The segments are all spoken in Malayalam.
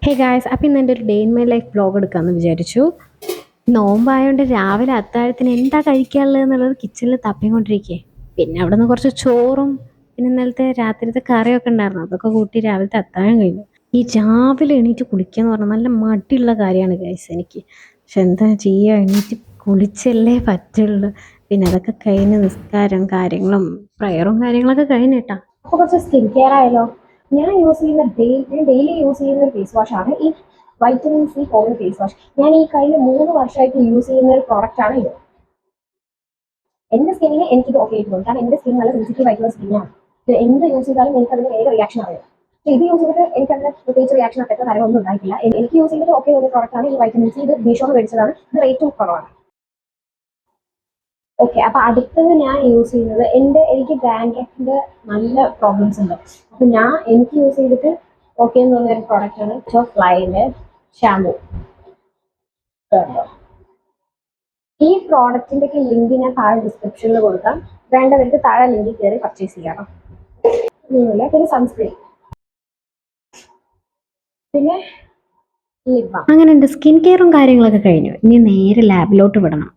ഹേ ഗായ്സ്, അപ്പം ഇന്ന് എൻ്റെ ഒരു day in my life vlog എടുക്കാമെന്ന് വിചാരിച്ചു. നോമ്പായതുകൊണ്ട് രാവിലെ അത്താഴത്തിന് എന്താ കഴിക്കാനുള്ളത് എന്നുള്ളത് കിച്ചണിൽ തപ്പിക്കൊണ്ടിരിക്കുകയെ. പിന്നെ അവിടെ നിന്ന് കുറച്ച് ചോറും പിന്നെ ഇന്നലത്തെ രാത്രിത്തെ കറിയൊക്കെ ഉണ്ടായിരുന്നു, അതൊക്കെ കൂട്ടി രാവിലത്തെ അത്താഴം കഴിഞ്ഞു. ഈ രാവിലെ എണീറ്റ് കുളിക്കുക എന്ന് പറഞ്ഞാൽ നല്ല മടിയുള്ള കാര്യമാണ് ഗൈസ് എനിക്ക്. പക്ഷെ എന്താ ചെയ്യുക, എണീറ്റ് കുളിച്ചല്ലേ പറ്റുള്ളൂ. പിന്നെ അതൊക്കെ കഴിഞ്ഞ് നിസ്കാരം കാര്യങ്ങളും പ്രയറും കാര്യങ്ങളൊക്കെ കഴിഞ്ഞിട്ടാ. അപ്പോൾ കുറച്ച് സ്കിൻ കെയർ ആയാലോ. ഞാൻ ഡെയിലി യൂസ് ചെയ്യുന്ന ഒരു ഫേസ് വാഷ് ആണ് ഈ vitamin C for face wash. ഞാൻ ഈ കഴിഞ്ഞ 3 വർഷമായിട്ട് യൂസ് ചെയ്യുന്ന ഒരു പ്രോഡക്റ്റ് ആണ് ഇത്. എൻ്റെ സ്കിന്നിന് എനിക്കിത് ഓക്കെ ആയിട്ട് തോന്നും, കാരണം എൻ്റെ സ്കിൻ നല്ല സെൻസിറ്റീവ് ആയിട്ടുള്ള സ്കിന്നാണ്. എന്ത് യൂസ് ചെയ്താലും എനിക്ക് അതിന് വേഗം റിയാക്ഷൻ അറിയാം. പക്ഷേ ഇത് യൂസ് ചെയ്തിട്ട് എനിക്ക് അതിന് പ്രത്യേകിച്ച് റിയാക്ഷൻ അത്ര കാര്യങ്ങളൊന്നും ഉണ്ടായിട്ടില്ല. എനിക്ക് യൂസ് ചെയ്തിട്ട് ഓക്കെ ഉള്ള പ്രോഡക്റ്റ് ആണ് ഈ വൈറ്റമിൻ സി. ഇത് മീഷോന്ന് മേടിച്ചതാണ്. ഇത് റേറ്റും കുറവാണ്. ഓക്കെ, അപ്പൊ അടുത്തത് ഞാൻ യൂസ് ചെയ്യുന്നത് എനിക്ക് ഡാൻഡ്രഫിന്റെ നല്ല പ്രോബ്ലംസ് ഉണ്ട്. അപ്പൊ എനിക്ക് യൂസ് ചെയ്തിട്ട് ഓക്കെ എന്ന് തോന്നിയ ഒരു പ്രോഡക്റ്റ് ആണ് ഫ്ലൈന്റെ ഷാമ്പു. ഈ പ്രോഡക്റ്റിന്റെ ലിങ്ക് ഞാൻ താഴെ ഡിസ്ക്രിപ്ഷനിൽ കൊടുക്കാം. വേണ്ടവർക്ക് താഴെ ലിങ്കിൽ കയറി പർച്ചേസ് ചെയ്യാം. പിന്നെ സൺസ്ക്രീൻ, പിന്നെ ലിപ് ബാം. അങ്ങനെ എൻ്റെ സ്കിൻ കെയറും കാര്യങ്ങളൊക്കെ കഴിഞ്ഞു. ഇനി നേരെ ലാബിലോട്ട് വിടണം.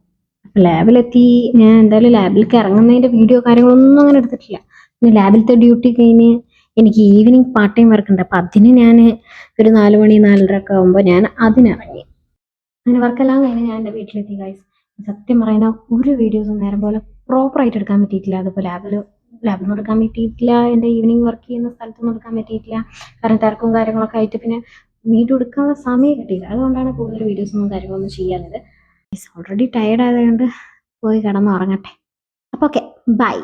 ലാബിലെത്തി ഞാൻ എന്തായാലും ലാബിലേക്ക് ഇറങ്ങുന്നതിൻ്റെ വീഡിയോ കാര്യങ്ങളൊന്നും അങ്ങനെ എടുത്തിട്ടില്ല. പിന്നെ ലാബിലത്തെ ഡ്യൂട്ടി കഴിഞ്ഞ് എനിക്ക് ഈവനിങ് പാർട്ട് ടൈം വർക്ക് ഉണ്ട്. അപ്പം അതിന് ഞാൻ ഒരു 4 മണി 4:30 ഒക്കെ ആകുമ്പോൾ ഞാൻ അതിനിറങ്ങി. അങ്ങനെ വർക്കെല്ലാം കഴിഞ്ഞ് ഞാൻ എൻ്റെ വീട്ടിലെത്തി ഗൈസ്. സത്യം പറയുന്ന ഒരു വീഡിയോസും നേരം പോലെ പ്രോപ്പറായിട്ട് എടുക്കാൻ പറ്റിയിട്ടില്ല. അതിപ്പോൾ ലാബിൽ എടുക്കാൻ പറ്റിയിട്ടില്ല, എൻ്റെ ഈവനിങ് വർക്ക് ചെയ്യുന്ന സ്ഥലത്തൊന്നും എടുക്കാൻ പറ്റിയിട്ടില്ല. കാരണം തിരക്കും കാര്യങ്ങളൊക്കെ ആയിട്ട് പിന്നെ വീഡിയോ എടുക്കാനുള്ള സമയം കിട്ടിയില്ല. അതുകൊണ്ടാണ് കൂടുതൽ വീഡിയോസൊന്നും കാര്യങ്ങളൊന്നും ചെയ്യാഞ്ഞത്. ഓൾറെഡി ടയേർഡ് ആയതുകൊണ്ട് പോയി കിടന്നുറങ്ങട്ടെ. അപ്പോൾ ഓക്കെ, ബൈ.